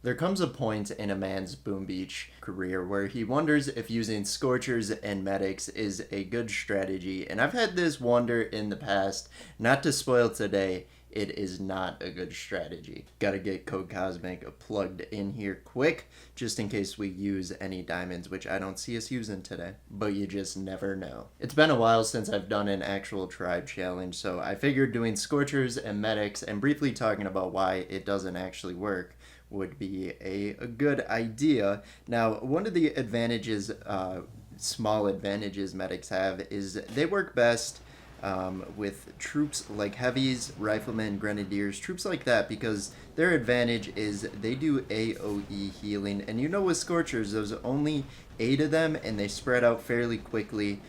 There comes a point in a man's Boom Beach career where he wonders if using Scorchers and Medics is a good strategy, and I've had this wonder in the past. Not to spoil today, it is not a good strategy. Gotta get Code Cosmic plugged in here quick, just in case we use any diamonds, which I don't see us using today, but you just never know. It's been a while since I've done an actual tribe challenge, so I figured doing Scorchers and Medics and briefly talking about why it doesn't actually work would be a good idea. Now, one of the advantages, small advantages medics have is they work best with troops like heavies, riflemen, grenadiers, troops like that, because their advantage is they do AoE healing. And you know, with Scorchers, there's only 8 of them and they spread out fairly quickly.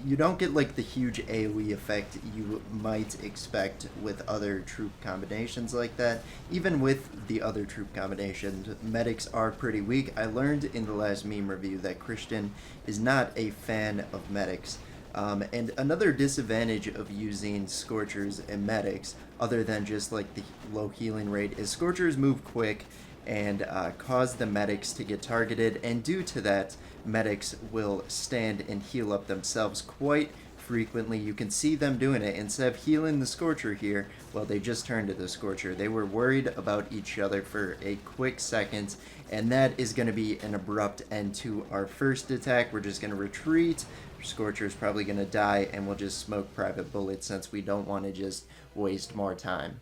You don't get like the huge AoE effect you might expect with other troop combinations like that. Even with the other troop combinations, medics are pretty weak. I learned in the last meme review that Christian is not a fan of medics. And another disadvantage of using Scorchers and Medics, other than just like the low healing rate, is Scorchers move quick and cause the medics to get targeted, and due to that, medics will stand and heal up themselves quite frequently. You can see them doing it. Instead of healing the Scorcher here, well, they just turned to the Scorcher. They were worried about each other for a quick second, and that is going to be an abrupt end to our first attack. We're just going to retreat. Scorcher's probably going to die, and we'll just smoke private bullets since we don't want to just waste more time.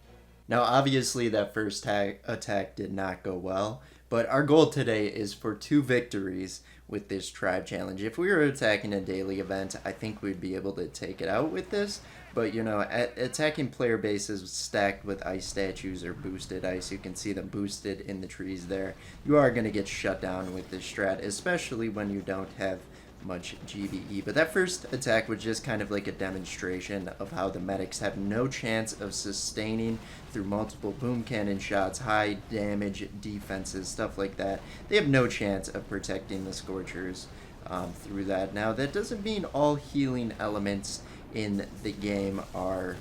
Now, obviously, that first attack did not go well, but our goal today is for 2 victories with this tribe challenge. If we were attacking a daily event, I think we'd be able to take it out with this, but you know, attacking player bases stacked with ice statues or boosted ice, you can see them boosted in the trees there, you are going to get shut down with this strat, especially when you don't have much GBE. But that first attack was just kind of like a demonstration of how the medics have no chance of sustaining through multiple boom cannon shots, high damage defenses, stuff like that. They have no chance of protecting the Scorchers through that. Now, that doesn't mean all healing elements in the game are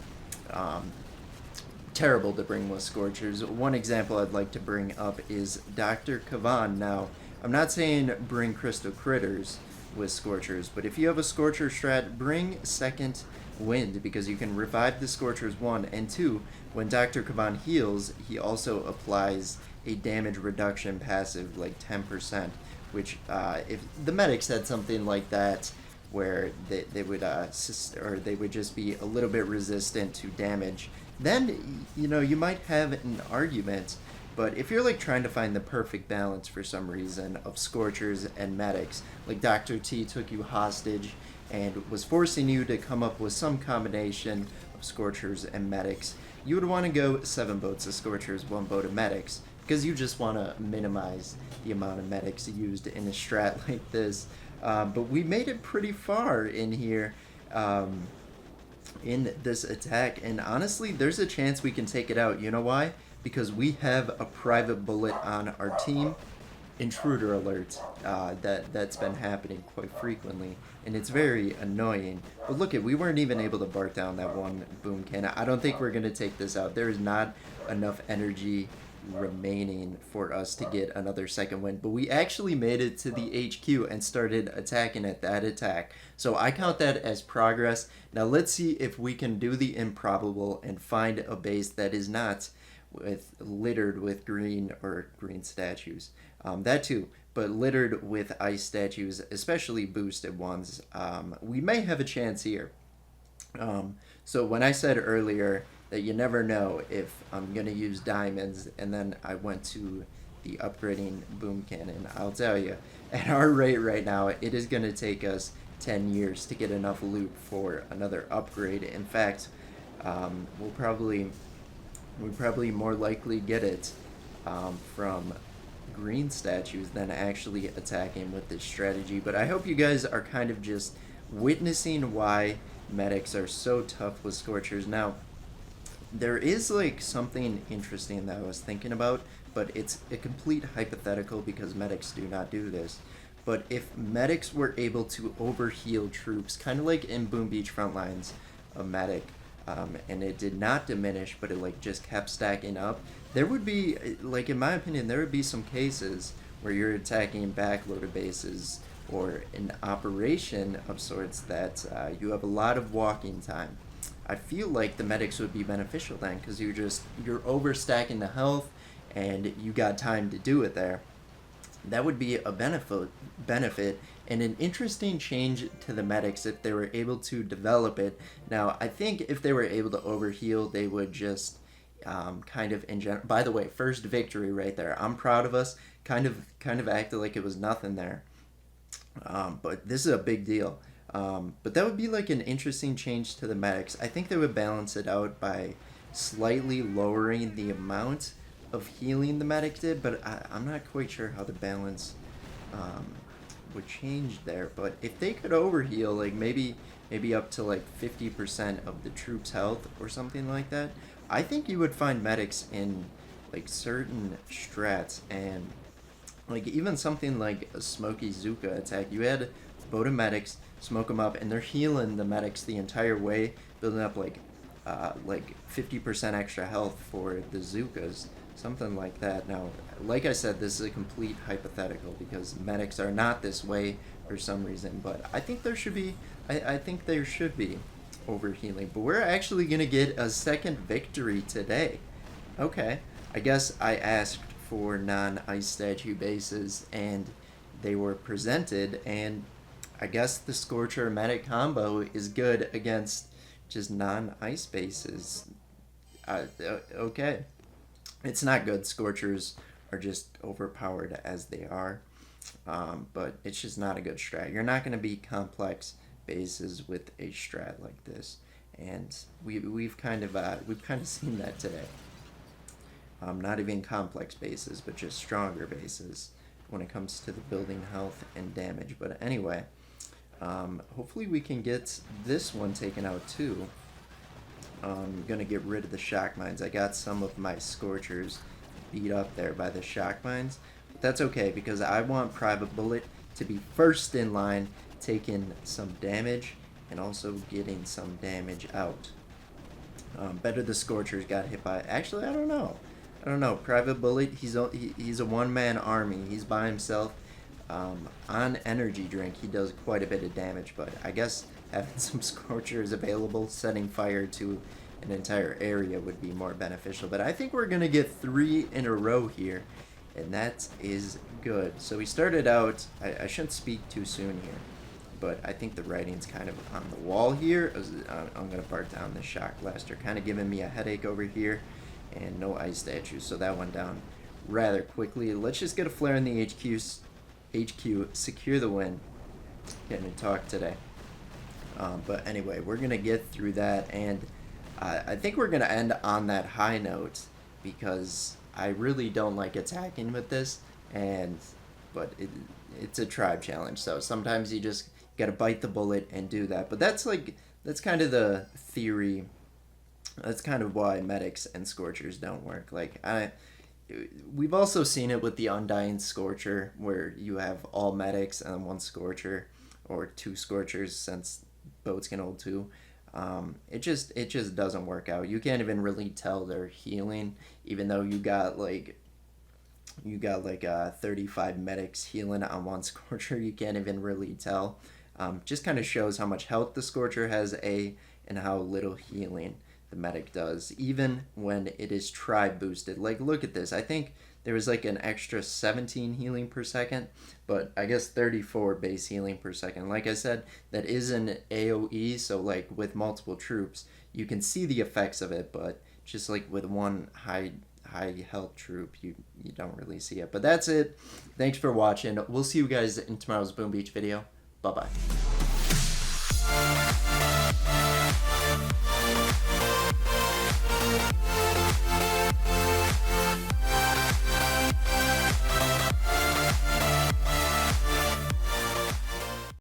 terrible to bring with Scorchers. One example I'd like to bring up is Dr. Kavan. Now, I'm not saying bring Crystal Critters with Scorchers, but if you have a Scorcher strat, bring Second Wind, because you can revive the Scorchers 1, and 2, when Dr. Kavan heals, he also applies a damage reduction passive like 10%, which if the medics had something like that where they would just be a little bit resistant to damage, then you know, you might have an argument. But if you're like trying to find the perfect balance for some reason of Scorchers and Medics, like Dr. T took you hostage and was forcing you to come up with some combination of Scorchers and Medics, you would want to go 7 boats of Scorchers, 1 boat of Medics, because you just want to minimize the amount of Medics used in a strat like this. But we made it pretty far in here in this attack, and honestly, there's a chance we can take it out. You know why? Because we have a private bullet on our team. Intruder alert, that's been happening quite frequently, and it's very annoying. But look, we weren't even able to bark down that one boom cannon. I don't think we're going to take this out. There is not enough energy remaining for us to get another second win, but we actually made it to the HQ and started attacking at that attack, so I count that as progress. Now let's see if we can do the improbable and find a base that is not littered with green statues, that too, but littered with ice statues, especially boosted ones. We may have a chance here. So when I said earlier that you never know if I'm gonna use diamonds, and then I went to the upgrading boom cannon, I'll tell you, at our rate right now, it is gonna take us 10 years to get enough loot for another upgrade. In fact, we'll probably more likely get it from green statues than actually attacking with this strategy. But I hope you guys are kind of just witnessing why medics are so tough with Scorchers. Now, there is like something interesting that I was thinking about, but it's a complete hypothetical because medics do not do this. But if medics were able to overheal troops, kind of like in Boom Beach Frontlines, a medic and it did not diminish, but it like just kept stacking up, there would be, like in my opinion, there would be some cases where you're attacking backloaded bases or an operation of sorts that you have a lot of walking time. I feel like the medics would be beneficial then, because you're overstacking the health and you got time to do it there. That would be a benefit and an interesting change to the medics if they were able to develop it. Now, I think if they were able to overheal, they would just kind of in general. By the way, first victory right there. I'm proud of us. Kind of acted like it was nothing there, but this is a big deal. But that would be like an interesting change to the medics. I think they would balance it out by slightly lowering the amount of healing the medic did, but I'm not quite sure how the balance would change there. But if they could overheal, like maybe up to like 50% of the troops' health or something like that, I think you would find medics in like certain strats, and like even something like a Smoky Zuka attack. You had Boda medics, smoke them up, and they're healing the medics the entire way, building up like 50% extra health for the Zukas, something like that. Now, like I said, this is a complete hypothetical because medics are not this way for some reason, but I think there should be, I think there should be overhealing. But we're actually gonna get a second victory today. Okay, I guess I asked for non-ice statue bases and they were presented, and I guess the Scorcher Medic combo is good against just non-ice bases. Okay. It's not good. Scorchers are just overpowered as they are. But it's just not a good strat. You're not going to beat complex bases with a strat like this. And we've kind of seen that today. Not even complex bases, but just stronger bases when it comes to the building health and damage. But anyway, hopefully we can get this one taken out too. I'm gonna get rid of the shock mines. I got some of my Scorchers beat up there by the shock mines, but that's okay because I want Private Bullet to be first in line, taking some damage and also getting some damage out. Better the Scorchers got hit by. Actually, I don't know. Private Bullet, he's a one-man army. He's by himself. On energy drink, he does quite a bit of damage, but I guess having some Scorchers available, setting fire to an entire area would be more beneficial. But I think we're going to get 3 in a row here, and that is good. So we started out, I shouldn't speak too soon here, but I think the writing's kind of on the wall here. I'm going to park down the Shock Blaster, kind of giving me a headache over here, and no ice statues, so that went down rather quickly. Let's just get a flare in the HQ, secure the win. Getting to talk today. But anyway, we're going to get through that, and I think we're going to end on that high note because I really don't like attacking with this, but it's a tribe challenge, so sometimes you just got to bite the bullet and do that. But that's kind of the theory. That's kind of why medics and Scorchers don't work. We've also seen it with the Undying Scorcher, where you have all medics and one Scorcher, or 2 Scorchers since boats can hold 2. It just doesn't work out. You can't even really tell they're healing, even though you got 35 medics healing on one Scorcher. You can't even really tell. Just kind of shows how much health the Scorcher has and how little healing the medic does, even when it is tribe boosted. Like, look at this. I think there was like an extra 17 healing per second, but I guess 34 base healing per second. Like I said, that is an AoE, so like with multiple troops, you can see the effects of it, but just like with one high health troop, you don't really see it. But that's it. Thanks for watching. We'll see you guys in tomorrow's Boom Beach video. Bye-bye.